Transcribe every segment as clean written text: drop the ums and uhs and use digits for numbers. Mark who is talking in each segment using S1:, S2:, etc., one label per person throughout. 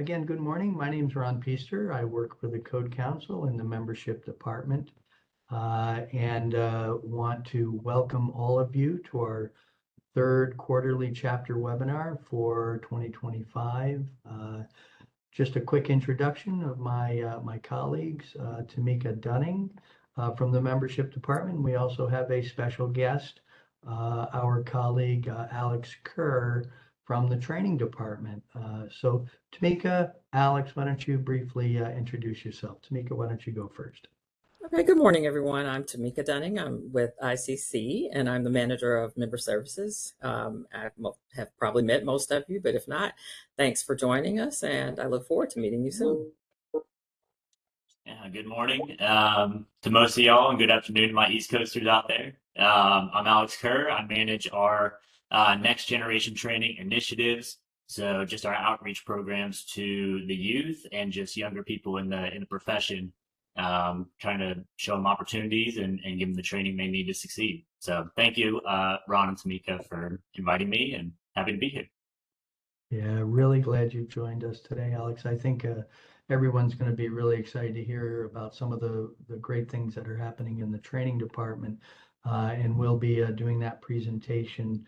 S1: Again, good morning. My name is Ron Peaster. I work for the Code Council in the membership department and want to welcome all of you to our third quarterly chapter webinar for 2025. Just a quick introduction of my colleagues, Tamika Dunning from the membership department. We also have a special guest, our colleague Alex Kerr from the training department. So Tamika, Alex, why don't you briefly introduce yourself? Tamika, why don't you go first?
S2: Okay, good morning, everyone. I'm Tamika Dunning. I'm with ICC, and I'm the manager of member services. I have probably met most of you, but if not, thanks for joining us, and I look forward to meeting you soon.
S3: Yeah, good morning to most of y'all, and good afternoon to my East Coasters out there. I'm Alex Kerr. I manage our next generation training initiatives. So just our outreach programs to the youth and just younger people in the profession, trying to show them opportunities and give them the training they need to succeed. So thank you, Ron and Tamika, for inviting me, and happy to be here.
S1: Yeah, really glad you joined us today, Alex. I think everyone's going to be really excited to hear about some of the great things that are happening in the training department, and we'll be doing that presentation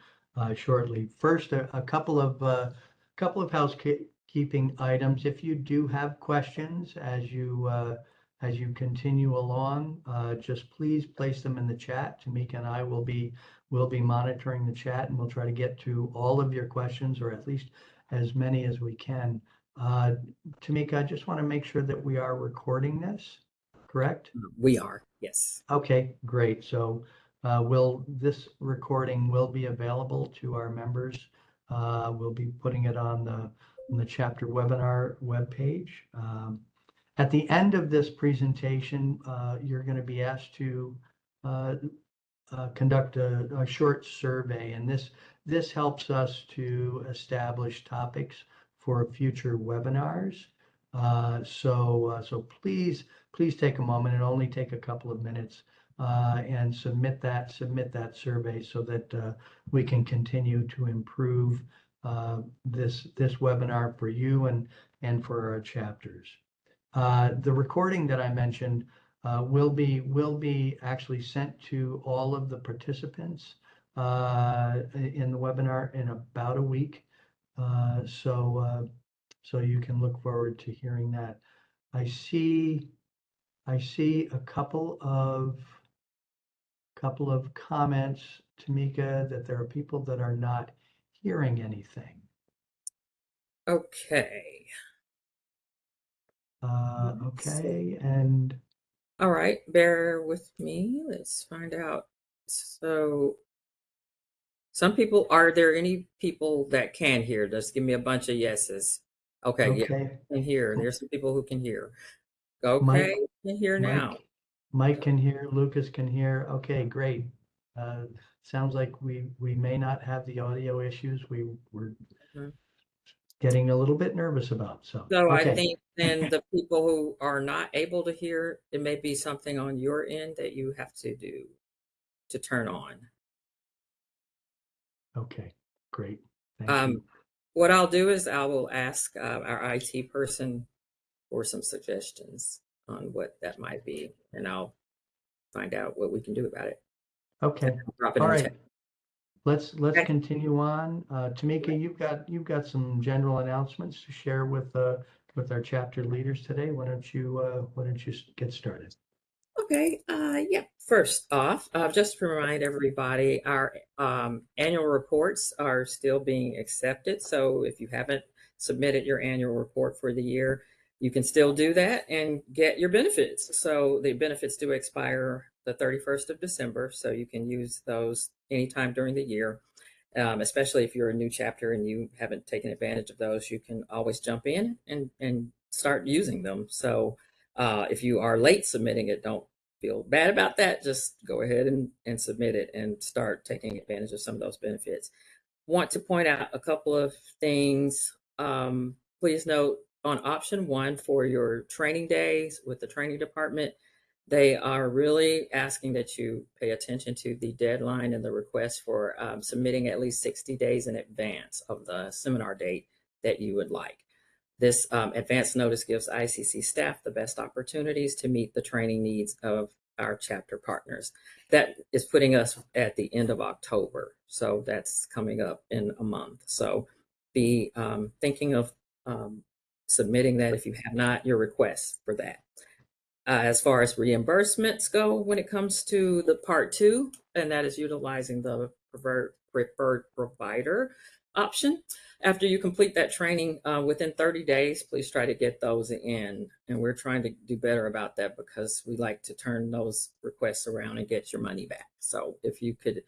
S1: shortly. First, a couple of housekeeping items. If you do have questions as you continue along, just please place them in the chat. Tamika and I will be monitoring the chat, and we'll try to get to all of your questions, or at least as many as we can. Tamika, I just want to make sure that we are recording this, correct?
S2: We are, yes.
S1: Okay, great. So this recording will be available to our members. We'll be putting it on the chapter webinar webpage. At the end of this presentation, you're going to be asked to conduct a short survey, and this helps us to establish topics for future webinars. So please take a moment. It'll only take a couple of minutes, and submit that survey so that we can continue to improve this webinar for you and for our chapters. The recording that I mentioned will be actually sent to all of the participants in the webinar in about a week. So you can look forward to hearing that. I see a couple of comments, Tamika, that there are people that are not hearing anything.
S2: Okay.
S1: Okay, and
S2: all right, bear with me. Let's find out. So are there any people that can hear? Just give me a bunch of yeses. Okay, yeah, can hear. There's some people who can hear. Okay, can hear now.
S1: Mike can hear, Lucas can hear. Okay, great. Sounds like we may not have the audio issues we're getting a little bit nervous about. So okay.
S2: I think then the people who are not able to hear, it may be something on your end that you have to do to turn on.
S1: Okay, great. Thank you.
S2: What I'll do is I will ask our IT person for some suggestions on what that might be, and I'll find out what we can do about it.
S1: Okay.
S2: All right.
S1: Let's continue on. Tamika, you've got some general announcements to share with our chapter leaders today. Why don't you get started?
S2: Okay. Yeah. First off, just to remind everybody, our annual reports are still being accepted. So if you haven't submitted your annual report for the year, you can still do that and get your benefits. So the benefits do expire the 31st of December. So you can use those anytime during the year, especially if you're a new chapter and you haven't taken advantage of those. You can always jump in and start using them. So if you are late submitting it, don't feel bad about that. Just go ahead and submit it and start taking advantage of some of those benefits. Want to point out a couple of things. Please note on option 1 for your training days with the training department, they are really asking that you pay attention to the deadline and the request for submitting at least 60 days in advance of the seminar date that you would like. This advance notice gives ICC staff the best opportunities to meet the training needs of our chapter partners. That is putting us at the end of October. So that's coming up in a month. So be thinking of submitting that if you have not, your request for that. As far as reimbursements go, when it comes to the part 2, and that is utilizing the preferred provider option. After you complete that training within 30 days, please try to get those in. And we're trying to do better about that because we like to turn those requests around and get your money back. So if you could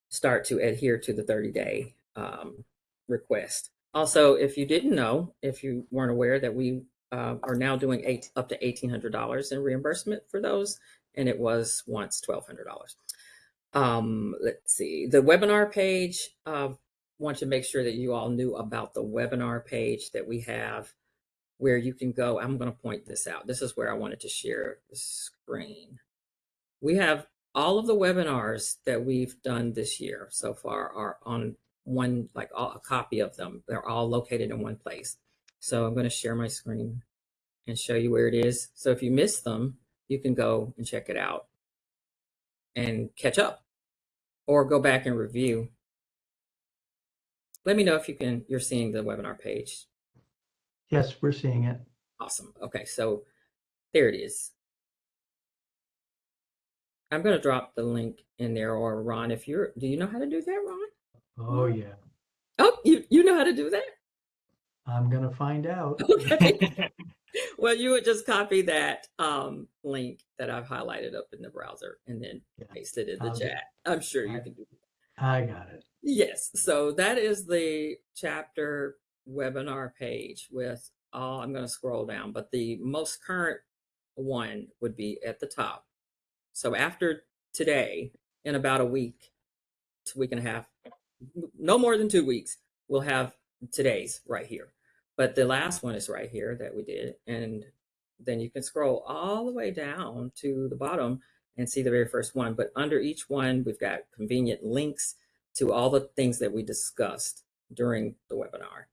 S2: start to adhere to the 30-day request. Also, if you didn't know, if you weren't aware that we are now doing up to $1,800 in reimbursement for those, and it was once $1,200. Let's see, the webinar page. Want to make sure that you all knew about the webinar page that we have, where you can go. I'm going to point this out. This is where I wanted to share the screen. We have all of the webinars that we've done this year so far are on one, like a copy of them. They're all located in one place. So I'm going to share my screen and show you where it is. So if you missed them, you can go and check it out and catch up or go back and review. Let me know if you're seeing the webinar page.
S1: Yes, we're seeing it.
S2: Awesome. Okay, so there it is. I'm going to drop the link in there, or Ron, do you know how to do that, Ron?
S1: Oh, yeah.
S2: Oh, you know how to do that?
S1: I'm going to find out.
S2: Okay. Well, you would just copy that link that I've highlighted up in the browser and then paste it in the chat. I'm sure you can do that.
S1: I got it.
S2: Yes. So that is the chapter webinar page with all, I'm going to scroll down, but the most current one would be at the top. So after today, in about a week and a half, no more than 2 weeks, we'll have today's right here. But the last one is right here that we did. And then you can scroll all the way down to the bottom and see the very first one. But under each one, we've got convenient links to all the things that we discussed during the webinar.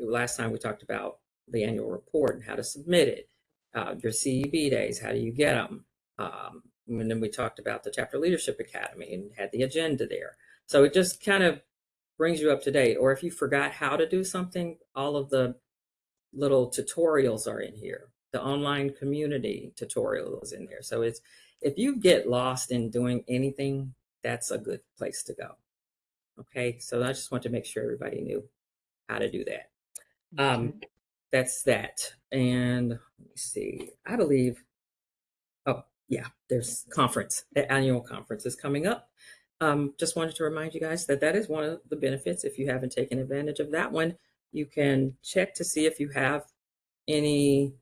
S2: Last time we talked about the annual report and how to submit it, your CEB days, how do you get them? And then we talked about the Chapter Leadership Academy and had the agenda there. So it just kind of brings you up to date. Or if you forgot how to do something, all of the little tutorials are in here. The online community tutorial is in there. So if you get lost in doing anything, that's a good place to go. Okay, so I just want to make sure everybody knew how to do that. That's that. And let me see, I believe, oh yeah, there's the annual conference is coming up. Just wanted to remind you guys that is one of the benefits. If you haven't taken advantage of that one, you can check to see if you have any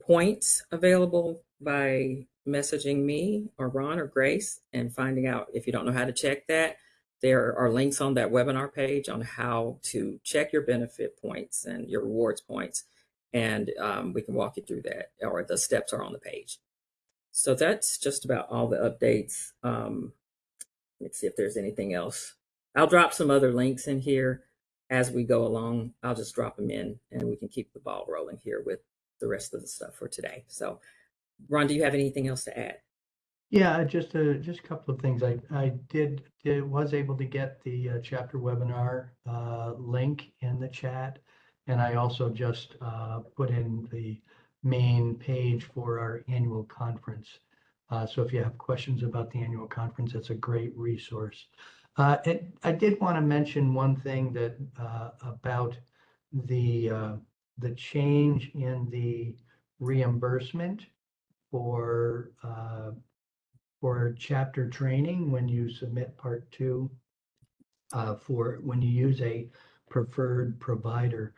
S2: points available by messaging me or Ron or Grace and finding out. If you don't know how to check that, there are links on that webinar page on how to check your benefit points and your rewards points. And we can walk you through that, or the steps are on the page. So that's just about all the updates. Let's see if there's anything else. I'll drop some other links in here as we go along. I'll just drop them in and we can keep the ball rolling here with the rest of the stuff for today. So Ron, do you have anything else to add?
S1: Yeah, just a couple of things. I was able to get the chapter webinar link in the chat, and I also just put in the main page for our annual conference. So if you have questions about the annual conference, it's a great resource. I did want to mention one thing that about the change in the reimbursement for chapter training when you submit part 2 for when you use a preferred provider.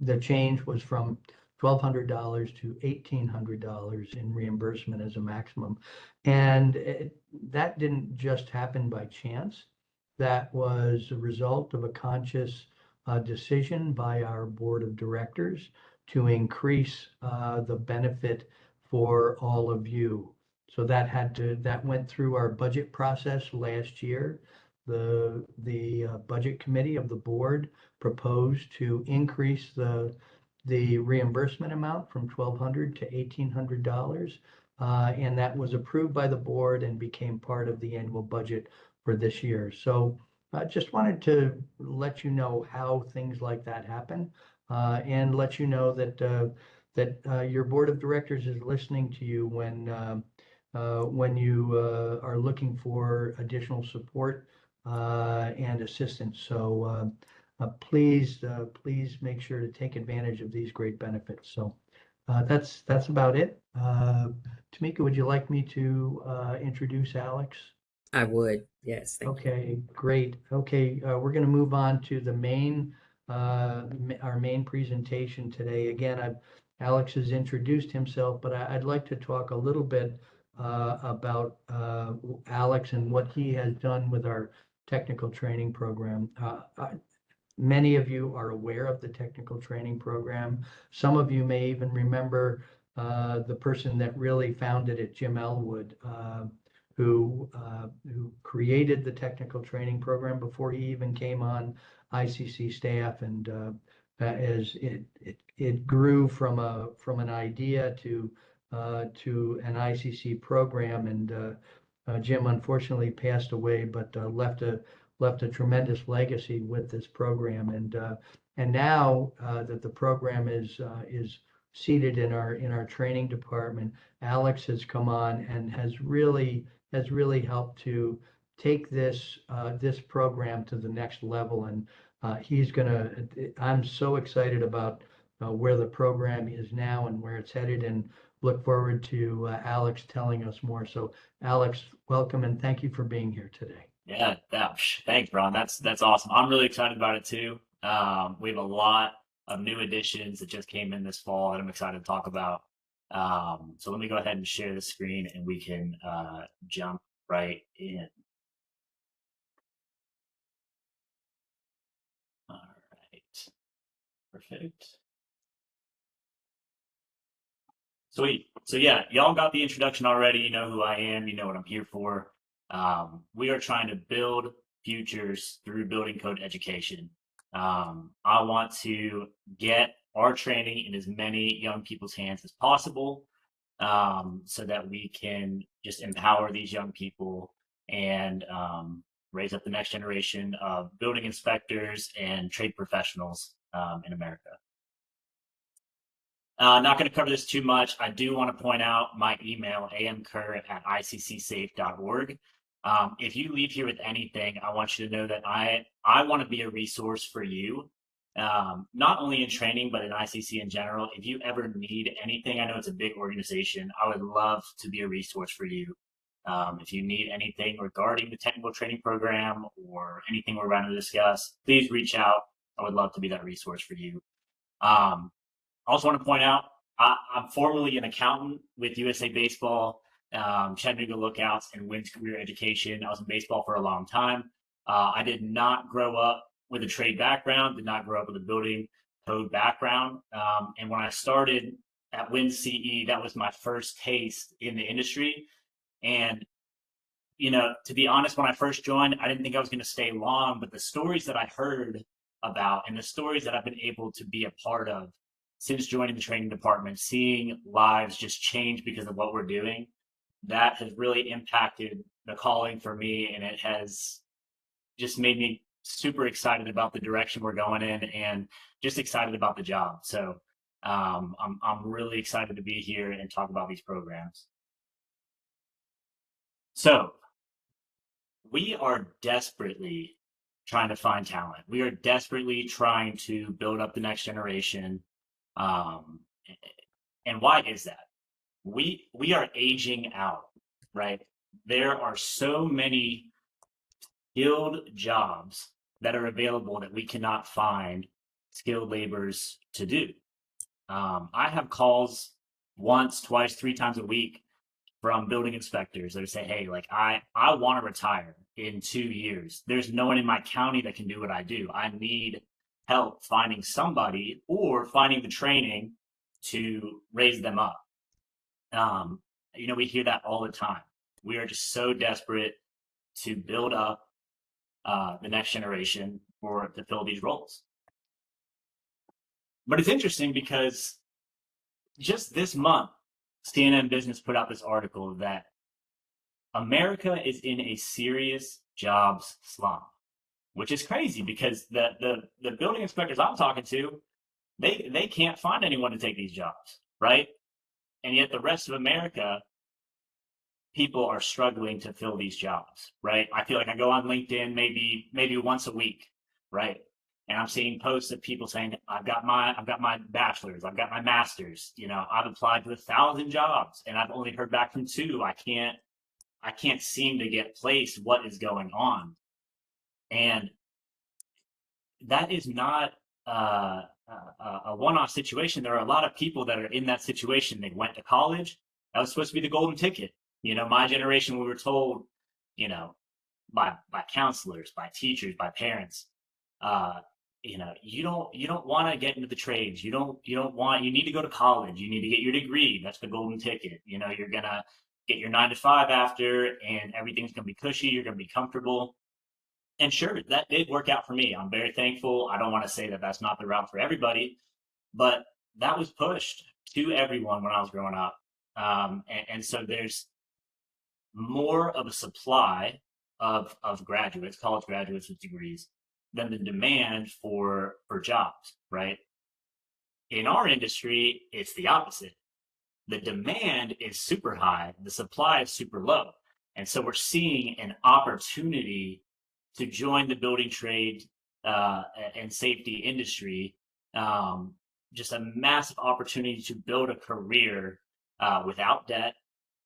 S1: The change was from $1,200 to $1,800 in reimbursement as a maximum. And that didn't just happen by chance. That was a result of a conscious decision by our board of directors to increase the benefit for all of you. So that went through our budget process last year. the budget committee of the board proposed to increase the reimbursement amount from $1,200 to $1,800. And that was approved by the board and became part of the annual budget for this year. So I just wanted to let you know how things like that happen, and let you know that your board of directors is listening to you when you are looking for additional support and assistance. So please make sure to take advantage of these great benefits. So that's about it. Tamika, would you like me to introduce Alex?
S2: I would. Yes. Thank you.
S1: Okay, great. Okay, we're going to move on to the our main presentation today. Again, Alex has introduced himself, but I'd like to talk a little bit about Alex and what he has done with our technical training program. Many of you are aware of the technical training program. Some of you may even remember the person that really founded it, Jim Elwood, who created the technical training program before he even came on ICC staff, and as it grew from an idea to an ICC program, and Jim unfortunately passed away, but left a tremendous legacy with this program, and now that the program is seated in our training department, Alex has come on and has really helped to take this program to the next level. And I'm so excited about where the program is now and where it's headed, and look forward to Alex telling us more. So Alex, welcome, and thank you for being here today.
S3: Yeah, thanks, Ron. That's awesome. I'm really excited about it too. We have a lot of new additions that just came in this fall that I'm excited to talk about. So let me go ahead and share the screen and we can jump right in. All right, perfect. Sweet. So yeah, y'all got the introduction already. You know who I am. You know what I'm here for. We are trying to build futures through building code education. I want to get our training in as many young people's hands as possible, so that we can just empower these young people and raise up the next generation of building inspectors and trade professionals in America. Not going to cover this too much. I do want to point out my email, amker@iccsafe.org. If you leave here with anything, I want you to know that I want to be a resource for you, not only in training, but in ICC in general. If you ever need anything, I know it's a big organization. I would love to be a resource for you. If you need anything regarding the technical training program or anything we're going to discuss, please reach out. I would love to be that resource for you. I also want to point out, I'm formerly an accountant with USA Baseball, Chattanooga Lookouts, and Wynn's Career Education. I was in baseball for a long time. I did not grow up with a trade background, did not grow up with a building code background. And when I started at Wynn's CE, that was my first taste in the industry. And, you know, to be honest, when I first joined, I didn't think I was going to stay long, but the stories that I heard about and the stories that I've been able to be a part of since joining the training department, seeing lives just change because of what we're doing, that has really impacted the calling for me, and it has just made me super excited about the direction we're going in and just excited about the job. So I'm really excited to be here and talk about these programs. So we are desperately trying to find talent. We are desperately trying to build up the next generation. And why is that? We are aging out, right? There are so many skilled jobs that are available that we cannot find skilled laborers to do. I have calls once, twice, 3 times a week from building inspectors that say, hey, like I want to retire in 2 years. There's no one in my county that can do what I do. I need help finding somebody or finding the training to raise them up. You know, we hear that all the time. We are just so desperate to build up the next generation to fill these roles. But it's interesting because just this month, CNN Business put out this article that America is in a serious jobs slump, which is crazy because the building inspectors I'm talking to, they can't find anyone to take these jobs, right? And yet the rest of America, people are struggling to fill these jobs, right? I feel like I go on LinkedIn maybe once a week, right? And I'm seeing posts of people saying, I've got my bachelor's, I've got my master's, I've applied to 1,000 jobs and I've only heard back from 2. I can't seem to get placed. What is going on? And that is not a one-off situation. There are a lot of people that are in that situation. They went to college. That was supposed to be the golden ticket. My generation, we were told, by counselors, by teachers, by parents, you don't want to get into the trades. You need to go to college. You need to get your degree. That's the golden ticket. You're going to get your 9 to 5 after, and everything's going to be cushy. You're going to be comfortable. And sure, that did work out for me. I'm very thankful. I don't want to say that that's not the route for everybody, but that was pushed to everyone when I was growing up. And so there's more of a supply of graduates, college graduates with degrees, than the demand for jobs, right? In our industry, it's the opposite. The demand is super high, the supply is super low. And so we're seeing an opportunity to join the building trade and safety industry, just a massive opportunity to build a career without debt,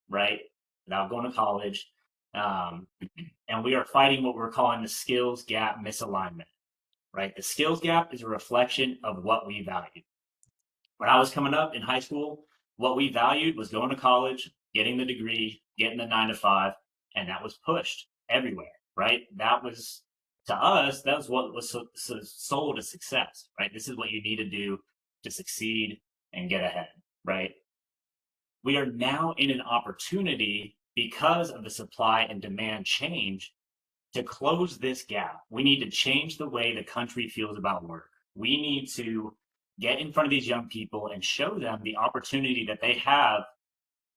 S3: right? Without going to college. And we are fighting what we're calling the skills gap misalignment, right? The skills gap is a reflection of what we value. When I was coming up in high school, what we valued was going to college, getting the degree, getting the 9 to 5, and that was pushed everywhere, right? That was, to us, that was what was sold as success, right? This is what you need to do to succeed and get ahead, right? We are now in an opportunity because of the supply and demand change to close this gap. We need to change the way the country feels about work. We need to get in front of these young people and show them the opportunity that they have,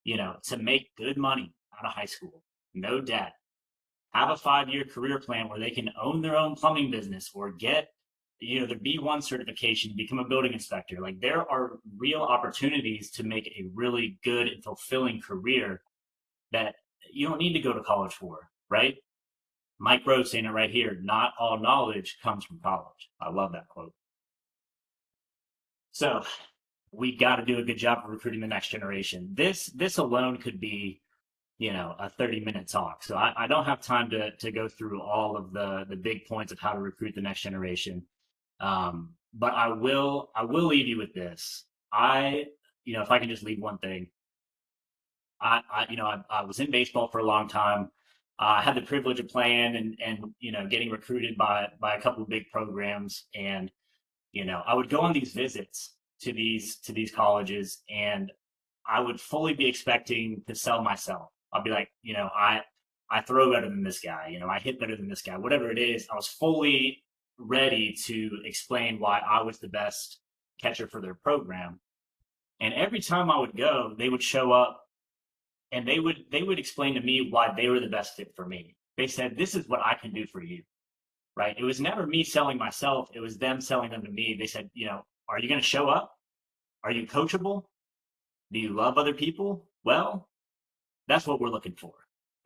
S3: to make good money out of high school, no debt, have a 5-year career plan where they can own their own plumbing business or get, their B1 certification, become a building inspector. Like, there are real opportunities to make a really good and fulfilling career that you don't need to go to college for, right? Mike Rose saying it right here, not all knowledge comes from college. I love that quote. So we got to do a good job of recruiting the next generation. This alone could be, a 30-minute talk. So I don't have time to go through all of the big points of how to recruit the next generation. But I will leave you with this. If I can just leave one thing, I was in baseball for a long time. I had the privilege of playing and getting recruited by a couple of big programs. And, I would go on these visits to these colleges, and I would fully be expecting to sell myself. I'll be like, I throw better than this guy, I hit better than this guy, whatever it is. I was fully ready to explain why I was the best catcher for their program. And every time I would go, they would show up and they would explain to me why they were the best fit for me. They said, this is what I can do for you, right? It was never me selling myself. It was them selling them to me. They said, are you going to show up? Are you coachable? Do you love other people? Well, that's what we're looking for.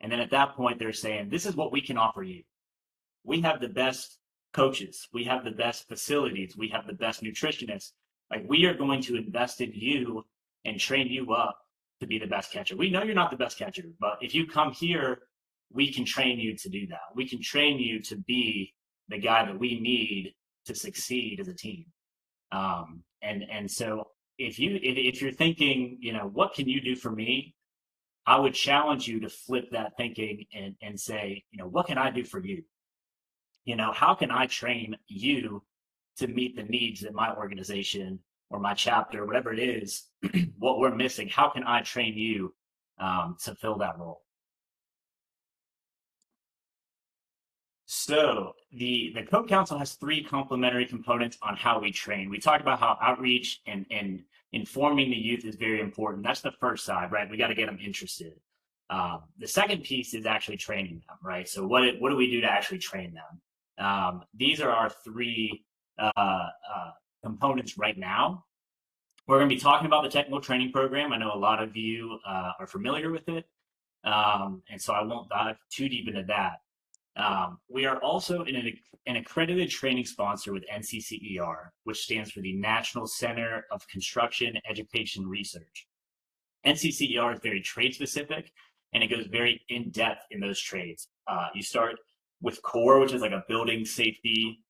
S3: And then at that point, they're saying, this is what we can offer you. We have the best coaches. We have the best facilities. We have the best nutritionists. Like, we are going to invest in you and train you up to be the best catcher. We know you're not the best catcher, but if you come here, we can train you to do that. We can train you to be the guy that we need to succeed as a team. And so if you're thinking, what can you do for me? I would challenge you to flip that thinking and say, what can I do for you? How can I train you to meet the needs that my organization or my chapter, whatever it is, what we're missing? How can I train you to fill that role? So the Code Council has three complementary components on how we train. We talked about how outreach and informing the youth is very important. That's the first side, right? We got to get them interested. The second piece is actually training them, right? So what do we do to actually train them? These are our three components right now. We're going to be talking about the technical training program. I know a lot of you are familiar with it, and so I won't dive too deep into that. We are also an accredited training sponsor with NCCER, which stands for the National Center of Construction Education Research. NCCER is very trade specific, and it goes very in depth in those trades. You start with core, which is like a building safety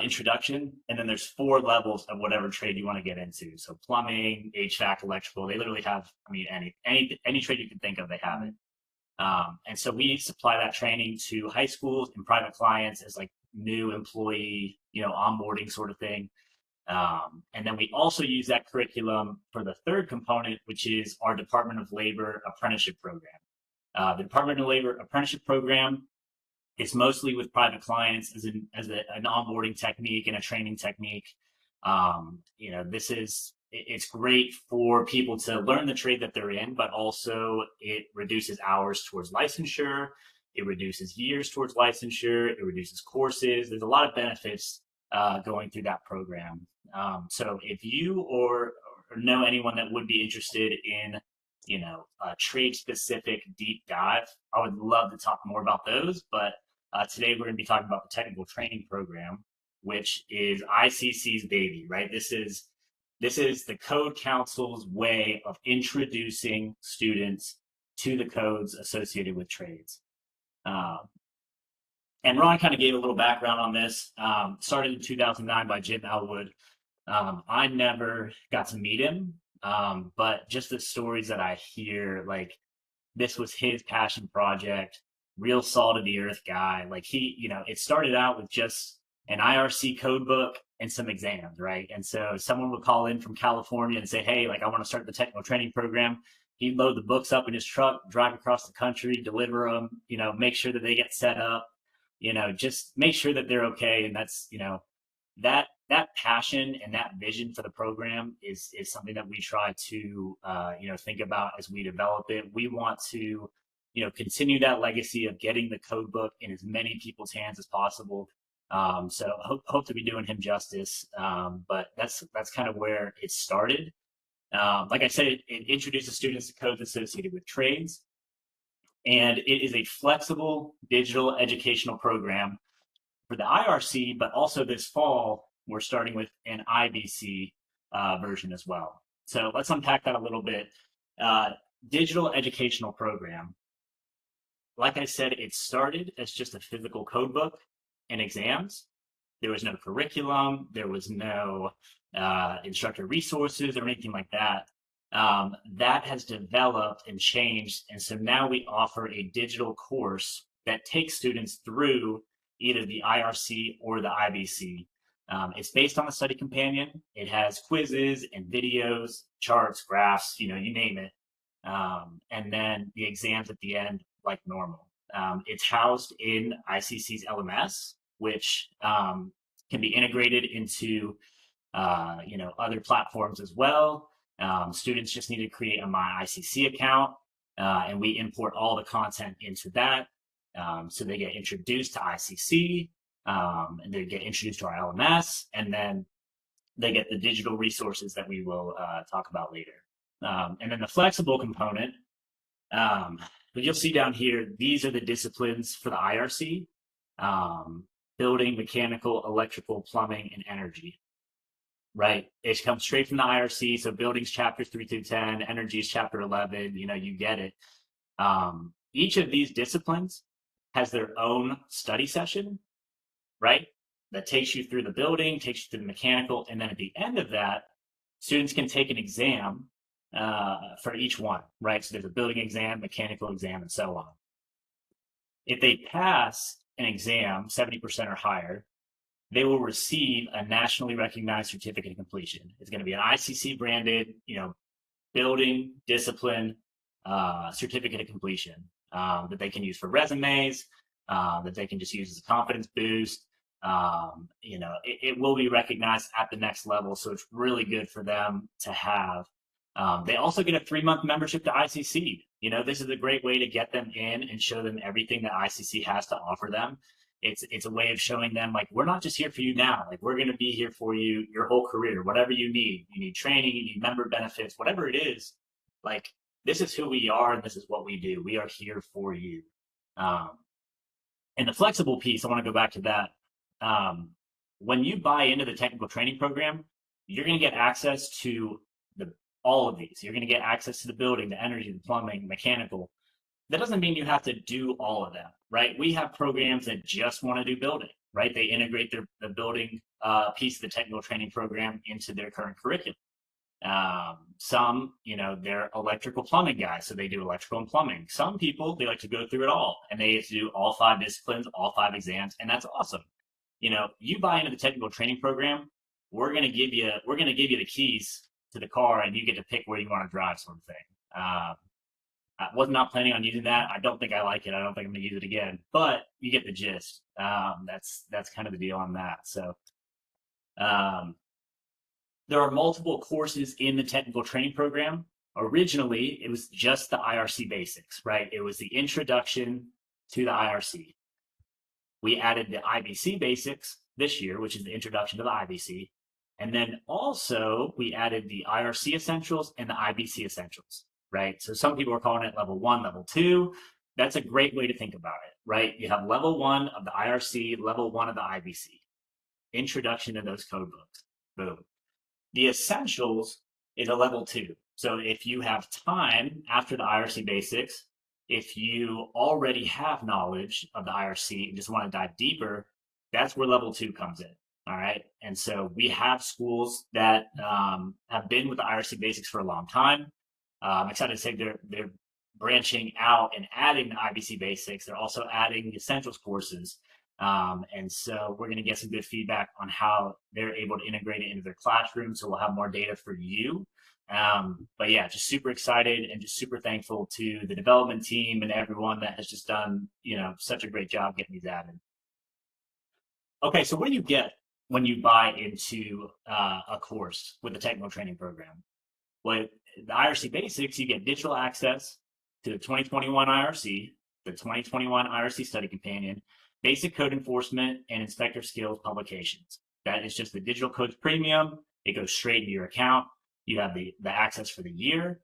S3: introduction, and then there's 4 levels of whatever trade you want to get into. So plumbing, HVAC, electrical, they literally have, I mean, any trade you can think of, they have it. And so we supply that training to high schools and private clients as like new employee, onboarding sort of thing. And then we also use that curriculum for the third component, which is our Department of Labor apprenticeship program. The Department of Labor apprenticeship program is mostly with private clients as an onboarding technique and a training technique. It's great for people to learn the trade that they're in, but also it reduces hours towards licensure. It reduces years towards licensure. It reduces courses. There's a lot of benefits going through that program. So if you or know anyone that would be interested in, a trade-specific deep dive, I would love to talk more about those. But today we're going to be talking about the technical training program, which is ICC's baby, right? This is the Code Council's way of introducing students to the codes associated with trades. And Ron kind of gave a little background on this. Started in 2009 by Jim Elwood. I never got to meet him, but just the stories that I hear, like this was his passion project, real salt of the earth guy. Like it started out with just an IRC code book and some exams, right? And so someone would call in from California and say, hey, like I want to start the technical training program. He'd load the books up in his truck, drive across the country, deliver them, make sure that they get set up, just make sure that they're okay. And that's, that passion and that vision for the program is something that we try to, think about as we develop it. We want to, continue that legacy of getting the code book in as many people's hands as possible. So hope to be doing him justice. But that's kind of where it started. Like I said, it introduces students to codes associated with trades, and it is a flexible digital educational program for the IRC, but also this fall, we're starting with an IBC version as well. So let's unpack that a little bit. Digital educational program. Like I said, it started as just a physical code book and exams. There was no curriculum. There was no instructor resources or anything like that. That has developed and changed. And so now we offer a digital course that takes students through either the IRC or the IBC. It's based on the study companion. It has quizzes and videos, charts, graphs, you name it. And then the exams at the end, like normal. It's housed in ICC's LMS, which can be integrated into other platforms as well. Students just need to create a My ICC account, and we import all the content into that. So they get introduced to ICC, and they get introduced to our LMS, and then they get the digital resources that we will talk about later. And then the flexible component, but you'll see down here, these are the disciplines for the IRC: building, mechanical, electrical, plumbing, and energy. Right? It comes straight from the IRC. So buildings chapters 3 through 10, energy is chapter 11, you get it. Each of these disciplines has their own study session, right? That takes you through the building, takes you through the mechanical. And then at the end of that, students can take an exam for each one, right? So there's a building exam, mechanical exam, and so on. If they pass an exam, 70% or higher, they will receive a nationally recognized certificate of completion. It's going to be an ICC branded, building discipline certificate of completion that they can use for resumes, that they can just use as a confidence boost. It will be recognized at the next level, so it's really good for them to have. They also get a 3-month membership to ICC. This is a great way to get them in and show them everything that ICC has to offer them. It's a way of showing them, like, we're not just here for you now. Like, we're going to be here for you your whole career, whatever you need. You need training, you need member benefits, whatever it is. Like, this is who we are and this is what we do. We are here for you. And the flexible piece, I want to go back to that. When you buy into the technical training program, you're going to get access to all of these. You're going to get access to the building, the energy, the plumbing, mechanical. That doesn't mean you have to do all of that, right? We have programs that just want to do building, right? They integrate the building piece of the technical training program into their current curriculum. Some, they're electrical plumbing guys, so they do electrical and plumbing. Some people, they like to go through it all, and they have to do all 5 disciplines, all 5 exams, and that's awesome. You buy into the technical training program, we're going to give you the keys to the car, and you get to pick where you want to drive, sort of thing. I was not planning on using that. I don't think I like it. I don't think I'm going to use it again, but you get the gist. That's kind of the deal on that. So, there are multiple courses in the technical training program. Originally, it was just the IRC basics, right? It was the introduction to the IRC. We added the IBC basics this year, which is the introduction to the IBC. And then also we added the IRC essentials and the IBC essentials, right? So some people are calling it level 1, level 2. That's a great way to think about it, right? You have level 1 of the IRC, level 1 of the IBC. Introduction to those code books. Boom. The essentials is a level 2. So if you have time after the IRC basics, if you already have knowledge of the IRC and just want to dive deeper, that's where level 2 comes in. All right. And so we have schools that have been with the IRC basics for a long time. I'm excited to say they're branching out and adding the IBC basics. They're also adding the essentials courses. And so we're going to get some good feedback on how they're able to integrate it into their classroom. So we'll have more data for you. But yeah, just super excited and just super thankful to the development team and everyone that has just done, such a great job getting these added. Okay, so what do you get when you buy into a course with the technical training program? With the IRC basics, you get digital access to the 2021 IRC, the 2021 IRC study companion, basic code enforcement, and inspector skills publications. That is just the digital codes premium. It goes straight into your account. You have the access for the year.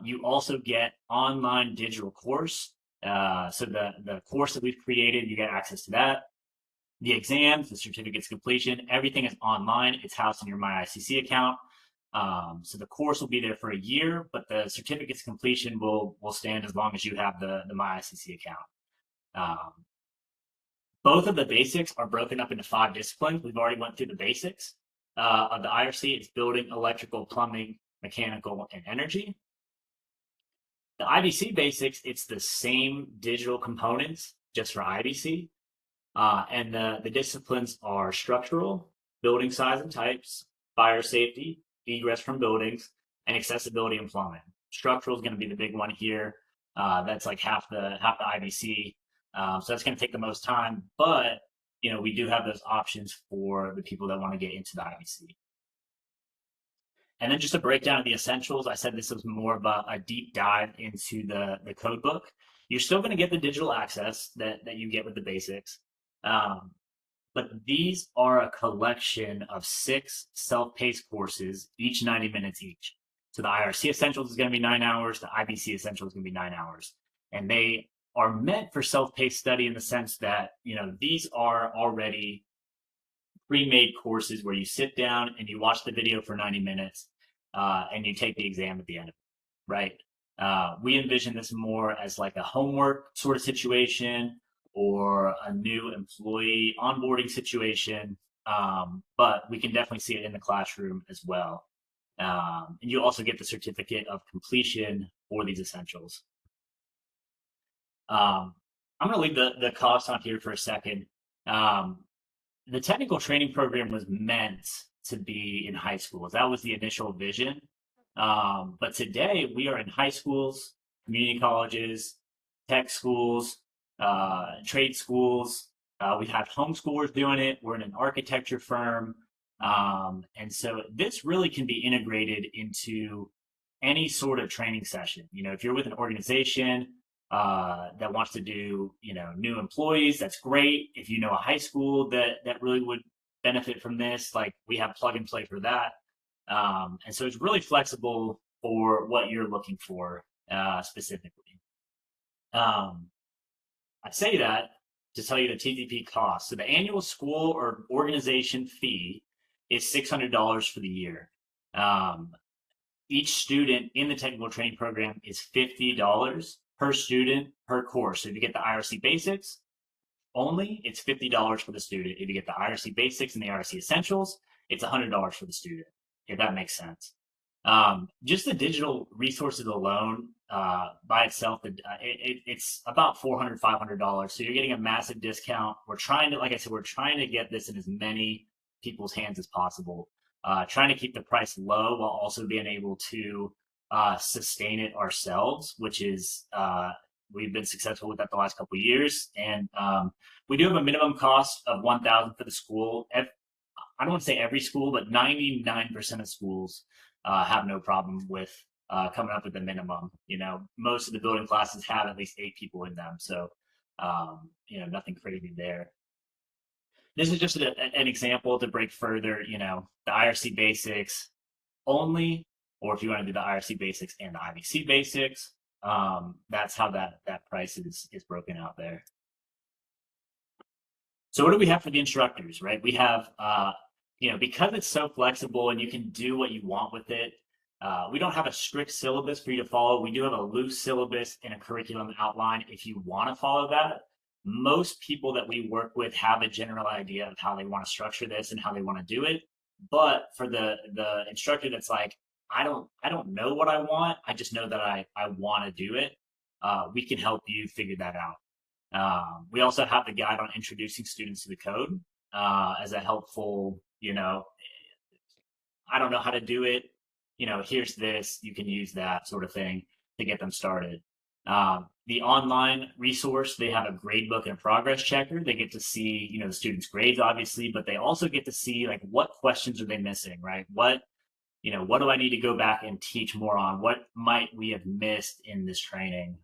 S3: You also get online digital course. So the course that we've created, you get access to that. The exams, the certificates completion, everything is online. It's housed in your MyICC account. So the course will be there for a year, but the certificates completion will stand as long as you have the MyICC account. Both of the basics are broken up into 5 disciplines. We've already went through the basics of the IRC. It's building, electrical, plumbing, mechanical, and energy. The IBC basics, it's the same digital components just for IBC. And the disciplines are structural, building size and types, fire safety, egress from buildings, and accessibility and plumbing. Structural is going to be the big one here. That's like half the IBC. So that's going to take the most time, but we do have those options for the people that want to get into the IBC. And then just a breakdown of the essentials. I said this was more of a deep dive into the code book. You're still going to get the digital access that you get with the basics. But these are a collection of 6 self-paced courses, each 90 minutes each. So the IRC Essentials is going to be 9 hours. The IBC Essentials is going to be 9 hours. And they are meant for self-paced study in the sense that, these are already pre-made courses where you sit down and you watch the video for 90 minutes and you take the exam at the end of it, right? We envision this more as like a homework sort of situation or a new employee onboarding situation, but we can definitely see it in the classroom as well. And you also get the certificate of completion for these essentials. I'm going to leave the cost on here for a second. The technical training program was meant to be in high schools. That was the initial vision. But today we are in high schools, community colleges, tech schools, trade schools. We've had homeschoolers doing it. We're in an architecture firm. And so this really can be integrated into any sort of training session. If you're with an organization that wants to do, new employees, that's great. If you know a high school that really would benefit from this, like we have plug and play for that. And so it's really flexible for what you're looking for specifically. I say that to tell you the TTP cost. So the annual school or organization fee is $600 for the year. Each student in the technical training program is $50 per student per course. So if you get the IRC basics only, it's $50 for the student. If you get the IRC basics and the IRC essentials, it's $100 for the student, if that makes sense. Just the digital resources alone by itself, it's about $400, $500. So you're getting a massive discount. We're trying to, like I said, we're trying to get this in as many people's hands as possible. Trying to keep the price low while also being able to sustain it ourselves, which is we've been successful with that the last couple of years. And we do have a minimum cost of $1,000 for the school. I don't want to say every school, but 99% of schools have no problem with coming up with a minimum. Most of the building classes have at least 8 people in them. So, nothing crazy there. This is just an example to break further, the IRC basics only, or if you want to do the IRC basics and the IBC basics, that's how that price is broken out there. So what do we have for the instructors, right? We have, because it's so flexible and you can do what you want with it, we don't have a strict syllabus for you to follow. We do have a loose syllabus and a curriculum outline if you want to follow that. Most people that we work with have a general idea of how they want to structure this and how they want to do it. But for the instructor that's like, I don't know what I want, I just know that I want to do it, we can help you figure that out. We also have the guide on introducing students to the code as a helpful, I don't know how to do it, here's this, you can use that sort of thing to get them started. The online resource, they have a grade book and a progress checker. They get to see, the students' grades, obviously, but they also get to see like what questions are they missing, right? What do I need to go back and teach more on? What might we have missed in this training?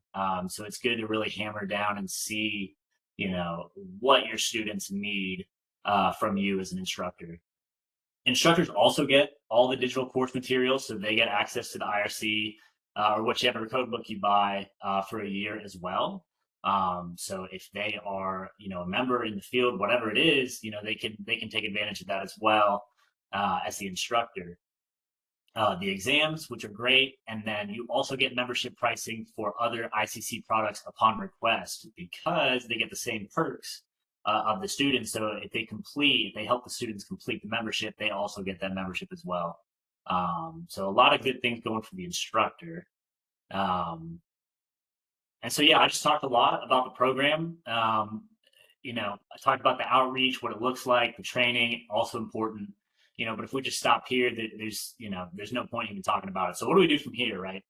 S3: So it's good to really hammer down and see, what your students need from you as an instructor. Instructors also get all the digital course materials, so they get access to the IRC or whichever code book you buy for a year as well. So if they are, a member in the field, whatever it is, they can take advantage of that as well as the instructor. The exams, which are great, and then you also get membership pricing for other ICC products upon request because they get the same perks of the students. So if they help the students complete the membership, they also get that membership as well. So a lot of good things going for the instructor. And so, yeah, I just talked a lot about the program. I talked about the outreach, what it looks like, the training, also important, but if we just stop here, there's no point even talking about it. So what do we do from here, right?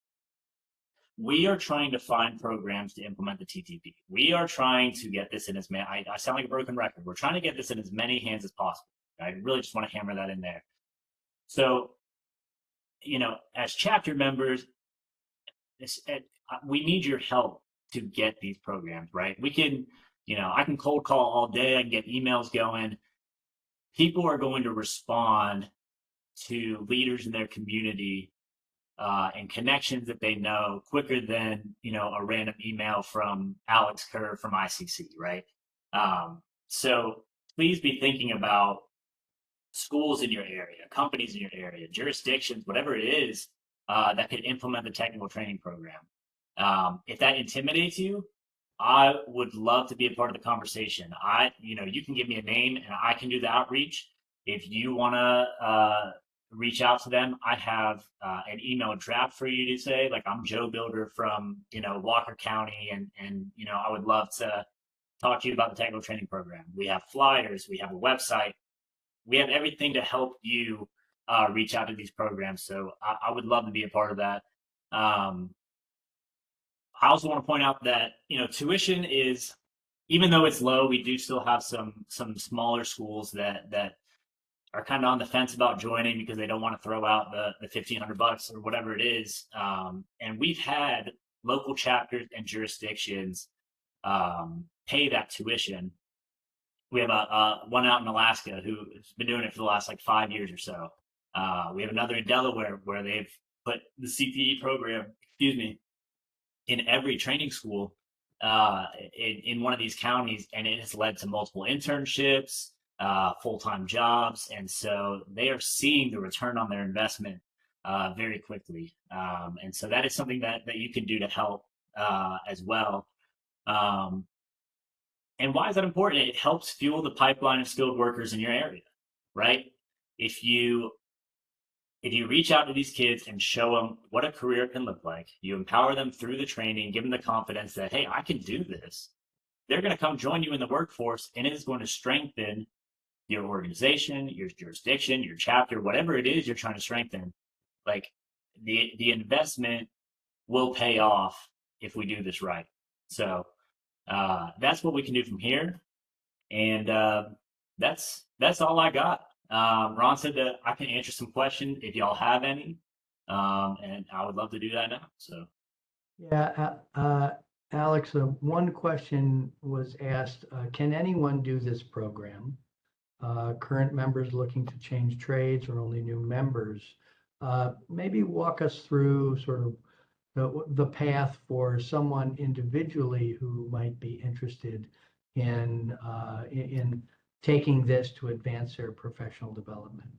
S3: We are trying to find programs to implement the TTP. We are trying to get this in as many, I sound like a broken record. We're trying to get this in as many hands as possible. I really just want to hammer that in there. So, as chapter members, we need your help to get these programs, right? We can, I can cold call all day, I can get emails going. People are going to respond to leaders in their community and connections that they know quicker than, a random email from Alex Kerr from ICC, right? So please be thinking about schools in your area, companies in your area, jurisdictions, whatever it is that could implement the technical training program. If that intimidates you, I would love to be a part of the conversation. You can give me a name and I can do the outreach. If you want to reach out to them, I have an email draft for you to say, like, I'm Joe Builder from, Walker County, and I would love to talk to you about the technical training program. We have flyers, we have a website, we have everything to help you reach out to these programs. So I would love to be a part of that. I also want to point out that, tuition is even though it's low, we do still have some smaller schools that are kind of on the fence about joining because they don't want to throw out the $1,500 or whatever it is. And we've had local chapters and jurisdictions pay that tuition. We have a one out in Alaska who's been doing it for the last like 5 years or so. We have another in Delaware where they've put the CPE program, excuse me, in every training school in one of these counties, and it has led to multiple internships, full-time jobs, and so they are seeing the return on their investment very quickly. And so that is something that you can do to help as well. And why is that important? It helps fuel the pipeline of skilled workers in your area, right? If you reach out to these kids and show them what a career can look like, you empower them through the training, give them the confidence that, hey, I can do this. They're going to come join you in the workforce, and it is going to strengthen your organization, your jurisdiction, your chapter, whatever it is you're trying to strengthen. Like the investment will pay off if we do this right. So that's what we can do from here. And that's all I got. Ron said that I can answer some questions if y'all have any. And I would love to do that now. So
S1: Yeah, Alex, one question was asked, can anyone do this program? Current members looking to change trades or only new members? Maybe walk us through sort of the path for someone individually who might be interested in taking this to advance their professional development.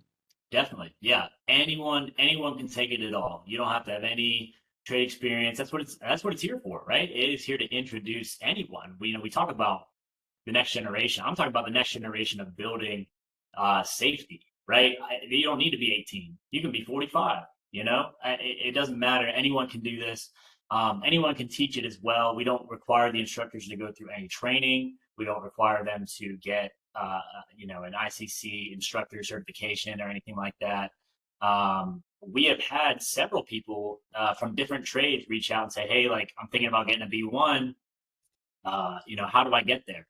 S3: definitely, yeah. Anyone can take it at all. You don't have to have any trade experience. That's what it's here for, right? It is here to introduce anyone. We talk about the next generation. I'm talking about the next generation of building safety, right? You don't need to be 18. You can be 45. It doesn't matter. Anyone can do this. Anyone can teach it as well. We don't require the instructors to go through any training. We don't require them to get an ICC instructor certification or anything like that. We have had several people from different trades reach out and say, hey, like, I'm thinking about getting a B1. How do I get there?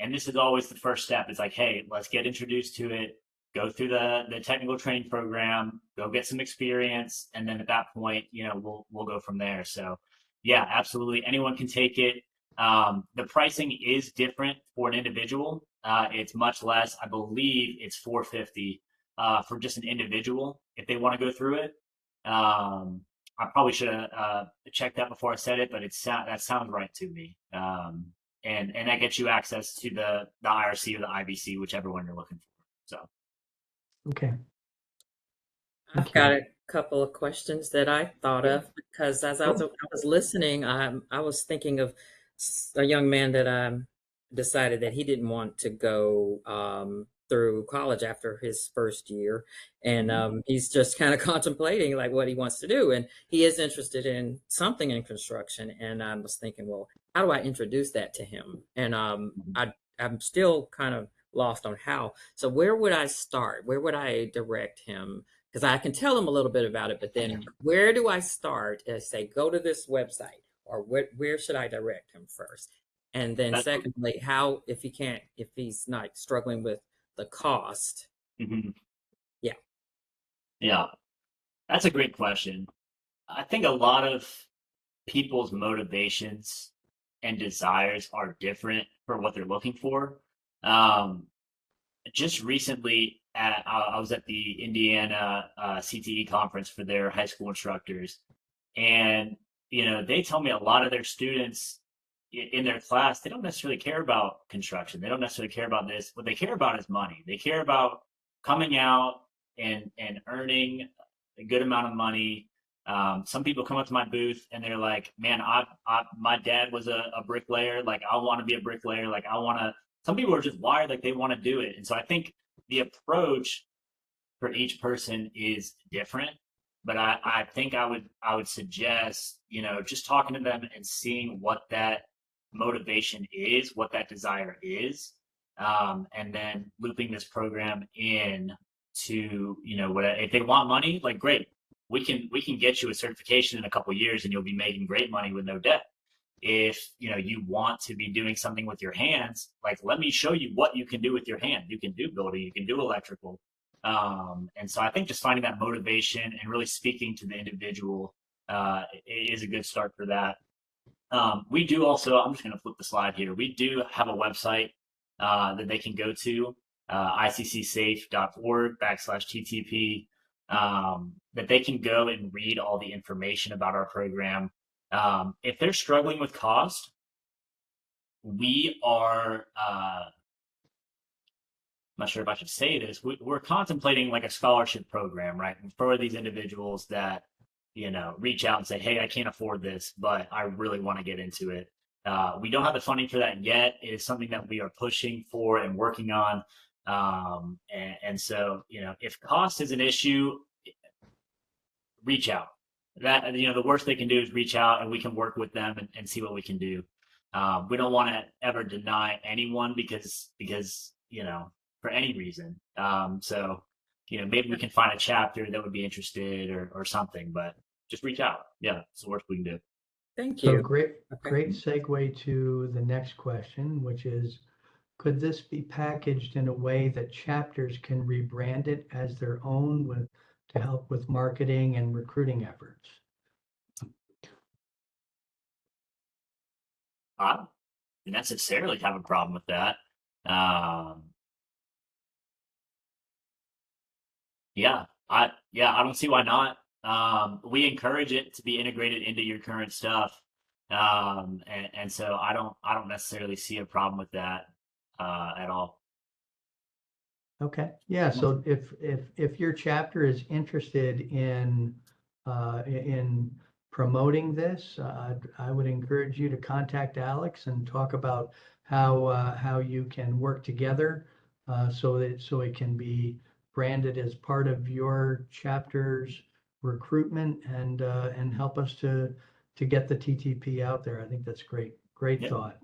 S3: And this is always the first step. It's like, hey, let's get introduced to it, go through the technical training program, go get some experience, and then at that point, we'll go from there. So yeah, absolutely, anyone can take it. The pricing is different for an individual. It's much less. I believe it's $450 for just an individual if they want to go through it. I probably should have checked that before I said it, but that sounds right to me. And that gets you access to the IRC or the IBC, whichever one you're looking for. So,
S1: okay.
S2: I've got a couple of questions that I thought of because as I was listening, I was thinking of a young man that decided that he didn't want to go through college after his first year, and he's just kind of contemplating like what he wants to do, and he is interested in something in construction. And I was thinking, well, how do I introduce that to him? And I'm still kind of lost on how. So where would I start? Where would I direct him? Because I can tell him a little bit about it, but then where do I start? And say, go to this website, or where should I direct him first? And then secondly, how, if he's not struggling with the cost.
S3: mm-hmm.
S2: Yeah.
S3: Yeah, that's a great question. I think a lot of people's motivations and desires are different for what they're looking for. Just recently, I was at the Indiana CTE conference for their high school instructors, and they tell me a lot of their students in their class, they don't necessarily care about construction. They don't necessarily care about this. What they care about is money. They care about coming out and earning a good amount of money. Some people come up to my booth and they're like, man, my dad was a bricklayer. Like, I want to be a bricklayer. Like, some people are just wired, like they want to do it. And so I think the approach for each person is different, but I think I would suggest, just talking to them and seeing what that motivation is, what that desire is, and then looping this program in to, if they want money, like, great, we can get you a certification in a couple of years and you'll be making great money with no debt. if you want to be doing something with your hands, like, let me show you what you can do with your hand. You can do building, you can do electrical. And so I think just finding that motivation and really speaking to the individual is a good start for that. We do also, I'm just going to flip the slide here. We do have a website that they can go to, iccsafe.org/TTP, that they can go and read all the information about our program. If they're struggling with cost, we are, I'm not sure if I should say this, we're contemplating like a scholarship program, right? For these individuals that, reach out and say, hey, I can't afford this, but I really want to get into it. We don't have the funding for that yet. It is something that we are pushing for and working on. And so, if cost is an issue, reach out. That, the worst they can do is reach out, and we can work with them and see what we can do. We don't want to ever deny anyone because for any reason. So maybe we can find a chapter that would be interested or something, but just reach out. Yeah, it's the worst we can do.
S2: Thank
S1: So
S2: you.
S1: great
S2: Okay.
S1: segue to the next question, which is, could this be packaged in a way that chapters can rebrand it as their own to help with marketing and recruiting efforts?
S3: I don't necessarily have a problem with that. Um, I don't see why not. We encourage it to be integrated into your current stuff. And so I don't necessarily see a problem with that at all.
S1: Okay, yeah, so if your chapter is interested in promoting this, I would encourage you to contact Alex and talk about how you can work together so it can be branded as part of your chapter's recruitment and help us to get the TTP out there. I think that's great
S3: Yeah,
S1: thought.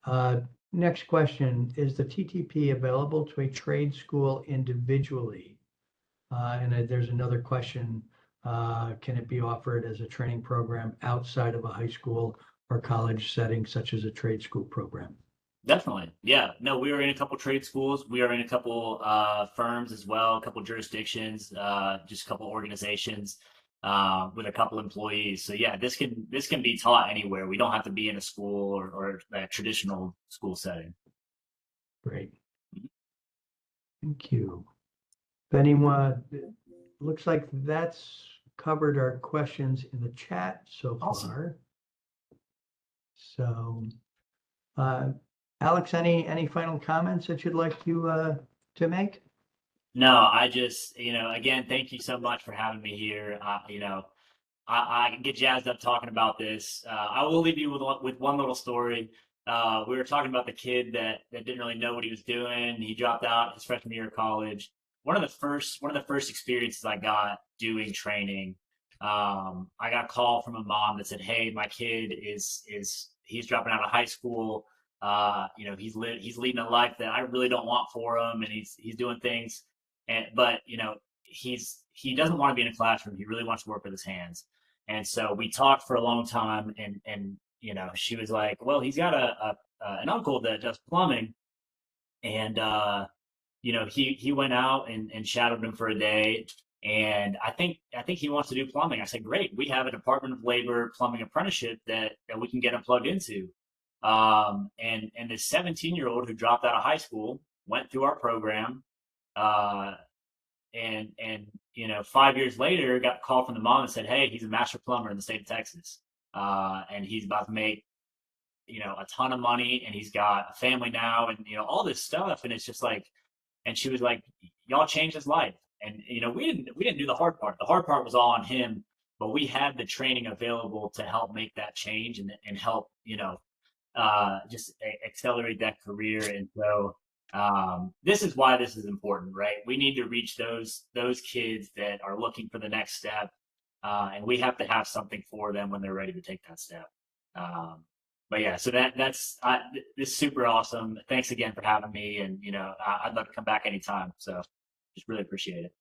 S1: Uh, Next question, is the TTP available to a trade school individually? And there's another question, can it be offered as a training program outside of a high school or college setting, such as a trade school program?
S3: definitely. Yeah. No, we are in a couple trade schools. We are in a couple firms as well, a couple jurisdictions, just a couple organizations with a couple employees. So yeah, this can be taught anywhere. We don't have to be in a school or that traditional school setting.
S1: Great, thank you. If anyone, looks like that's covered our questions in the chat so
S3: Awesome.
S1: far. So, uh, Alex, any final comments that you'd like to make?
S3: No, I just, again, thank you so much for having me here. I get jazzed up talking about this. I will leave you with one little story. We were talking about the kid that didn't really know what he was doing. He dropped out his freshman year of college. One of the first experiences I got doing training, I got a call from a mom that said, "Hey, my kid he's dropping out of high school. He's leading a life that I really don't want for him, and he's doing things, but he doesn't want to be in a classroom. He really wants to work with his hands." And so we talked for a long time, and she was like, "Well, he's got an uncle that does plumbing, and he went out and shadowed him for a day, and I think he wants to do plumbing." I said, "Great, we have a Department of Labor plumbing apprenticeship that we can get him plugged into." And this 17-year-old who dropped out of high school went through our program. Uh, and 5 years later got a call from the mom and said, hey, he's a master plumber in the state of Texas, and he's about to make a ton of money, and he's got a family now, and all this stuff. And it's just like, and she was like, y'all changed his life. And we didn't do the hard part. The hard part was all on him, but we had the training available to help make that change and help just accelerate that career. And so this is why this is important, right? We need to reach those kids that are looking for the next step, and we have to have something for them when they're ready to take that step. But yeah, so that's this is super awesome. Thanks again for having me, and I'd love to come back anytime. So just really appreciate it.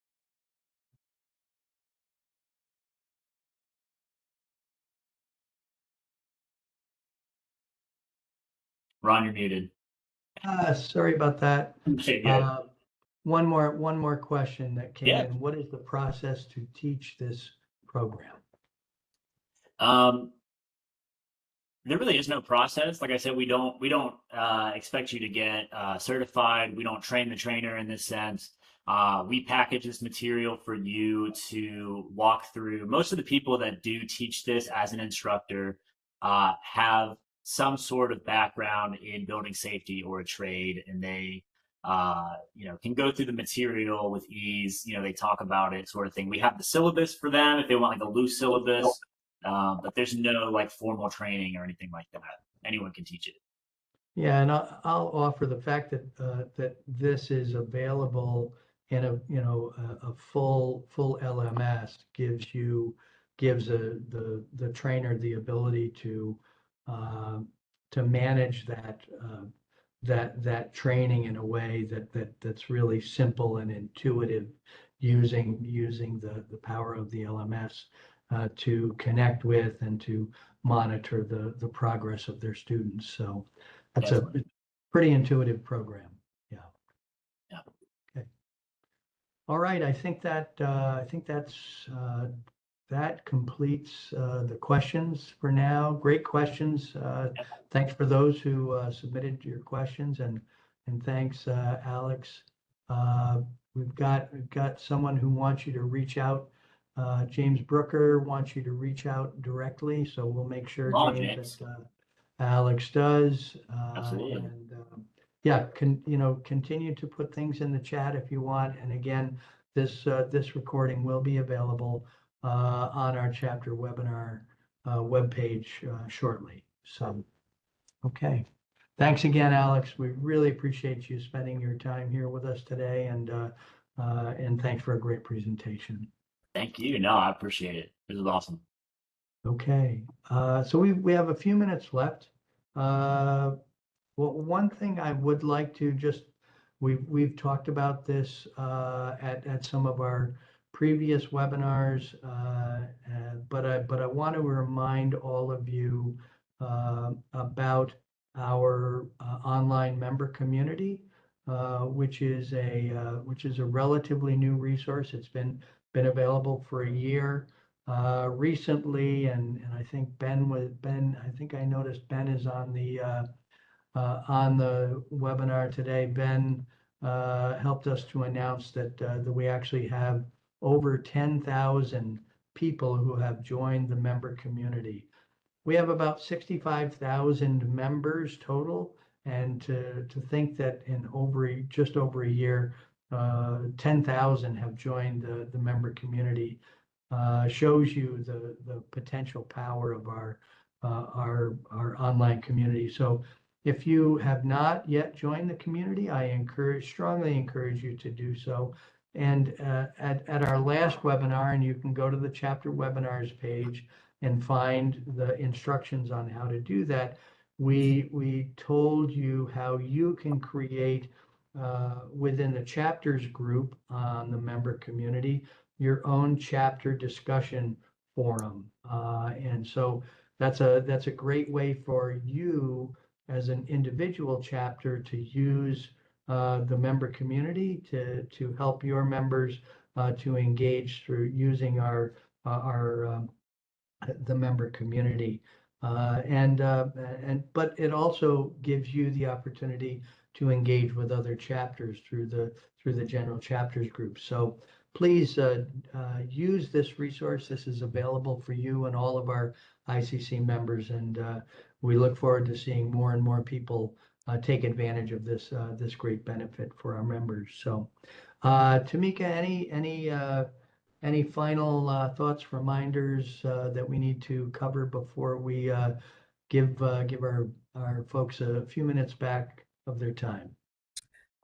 S3: Ron, you're muted.
S1: Sorry about that.
S3: Okay, good.
S1: One more question that came
S3: Yeah.
S1: in. What is the process to teach this program?
S3: There really is no process. Like I said, we don't expect you to get certified. We don't train the trainer in this sense. We package this material for you to walk through. Most of the people that do teach this as an instructor have some sort of background in building safety or a trade, and they can go through the material with ease. They talk about it, sort of thing. We have the syllabus for them if they want like a loose syllabus. But there's no like formal training or anything like that. Anyone can teach it.
S1: Yeah, and I'll offer the fact that this is available in a full LMS gives the trainer the ability to manage that training in a way that's really simple and intuitive, using the power of the LMS to connect with and to monitor the progress of their students. So that's a
S3: Definitely.
S1: pretty intuitive program. Yeah.
S3: Yeah.
S1: Okay. All right. I think that completes the questions for now. Great questions. Thanks for those who submitted your questions, and thanks, Alex. We've got someone who wants you to reach out. James Brooker wants you to reach out directly, so we'll make sure,
S3: Oh,
S1: James,
S3: James.
S1: that Alex does.
S3: Absolutely.
S1: And yeah, continue to put things in the chat if you want. And again, this recording will be available on our chapter webinar webpage shortly. So, okay. Thanks again, Alex. We really appreciate you spending your time here with us today, and thanks for a great presentation.
S3: Thank you. No, I appreciate it. This is awesome.
S1: Okay, so we have a few minutes left. Well, one thing I would like to just, we've talked about this at some of our previous webinars, but I want to remind all of you about our online member community, which is a relatively new resource. It's been available for a year recently, and I think I think I noticed Ben is on the webinar today. Ben helped us to announce that we actually have over 10,000 people who have joined the member community. We have about 65,000 members total, and to think that in just over a year, 10,000 have joined the member community shows you the potential power of our online community. So if you have not yet joined the community, I strongly encourage you to do so. And at our last webinar, and you can go to the chapter webinars page and find the instructions on how to do that, we told you how you can create within the chapters group on the member community your own chapter discussion forum. And so that's a great way for you as an individual chapter to use the member community to help your members to engage through using our the member community. But it also gives you the opportunity to engage with other chapters through the general chapters group. So please use this resource. This is available for you and all of our ICC members, and we look forward to seeing more and more people take advantage of this great benefit for our members. So, Tamika, any final thoughts, reminders that we need to cover before we give our folks a few minutes back of their time?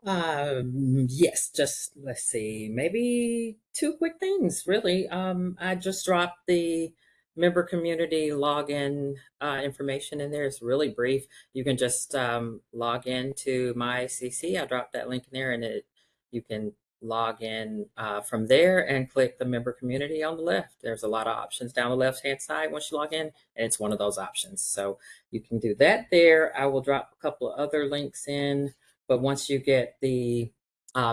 S2: Yes, just let's see, maybe two quick things, really. I just dropped the member community login information in there. It's really brief. You can just log in to my ICC. I dropped that link in there, and you can log in from there and click the member community on the left. There's a lot of options down the left-hand side once you log in, and it's one of those options. So you can do that there. I will drop a couple of other links in, but once you get the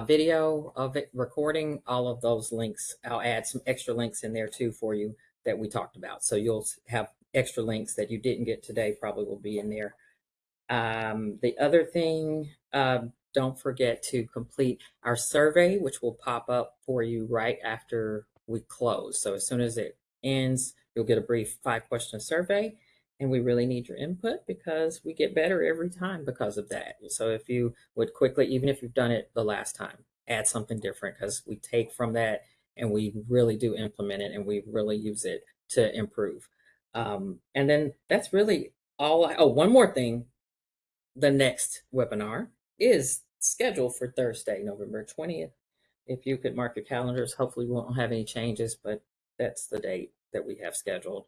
S2: video of it recording, all of those links, I'll add some extra links in there too for you that we talked about. So you'll have extra links that you didn't get today, probably will be in there. The other thing, don't forget to complete our survey, which will pop up for you right after we close. So as soon as it ends, you'll get a brief 5-question survey. And we really need your input because we get better every time because of that. So if you would quickly, even if you've done it the last time, add something different, because we take from that and we really do implement it and we really use it to improve. And then that's really all. Oh, one more thing. The next webinar is scheduled for Thursday, November 20th. If you could mark your calendars, hopefully we won't have any changes, but that's the date that we have scheduled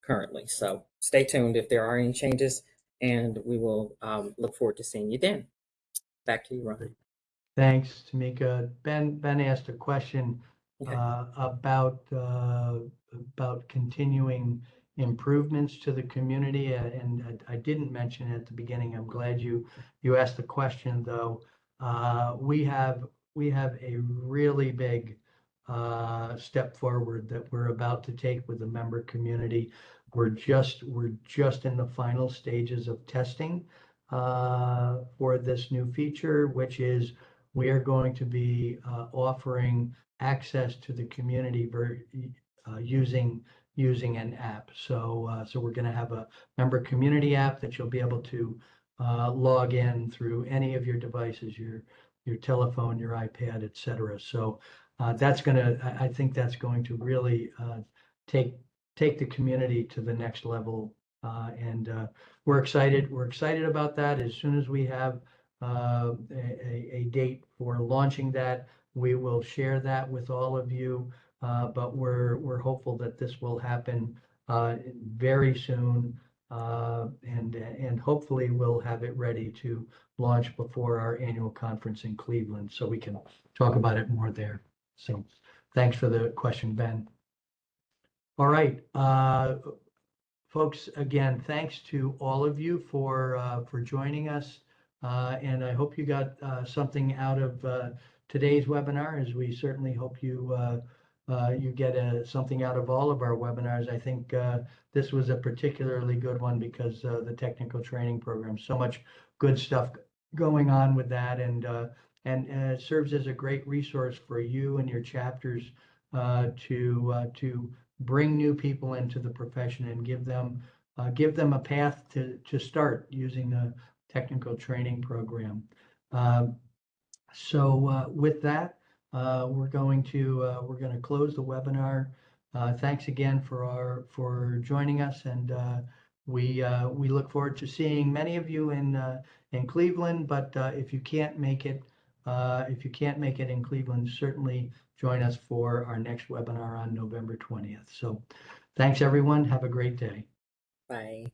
S2: currently. So stay tuned if there are any changes, and we will look forward to seeing you then. Back to you, Ron.
S1: Thanks, Tamika. Ben asked a question
S2: Okay.
S1: about continuing improvements to the community, and I didn't mention it at the beginning. I'm glad you asked the question, though. We have a really big step forward that we're about to take with the member community. We're just in the final stages of testing for this new feature, which is we are going to be offering access to the community using an app. So we're going to have a member community app that you'll be able to log in through any of your devices, your telephone, your iPad, etc. So that's going to, I think that's going to really take the community to the next level, and we're excited about that. As soon as we have a date for launching that, we will share that with all of you. But we're hopeful that this will happen very soon, and hopefully we'll have it ready to launch before our annual conference in Cleveland, so we can talk about it more there. So thanks for the question, Ben. All right, folks, again, thanks to all of you for joining us. And I hope you got something out of today's webinar, as we certainly hope you get something out of all of our webinars. I think this was a particularly good one because the technical training program, so much good stuff going on with that, and it serves as a great resource for you and your chapters to bring new people into the profession and give them a path to start using the technical training program. So with that, we're going to close the webinar. Thanks again for joining us, and we look forward to seeing many of you in Cleveland. But if you can't make it in Cleveland, certainly join us for our next webinar on November 20th. So thanks, everyone. Have a great day.
S2: Bye.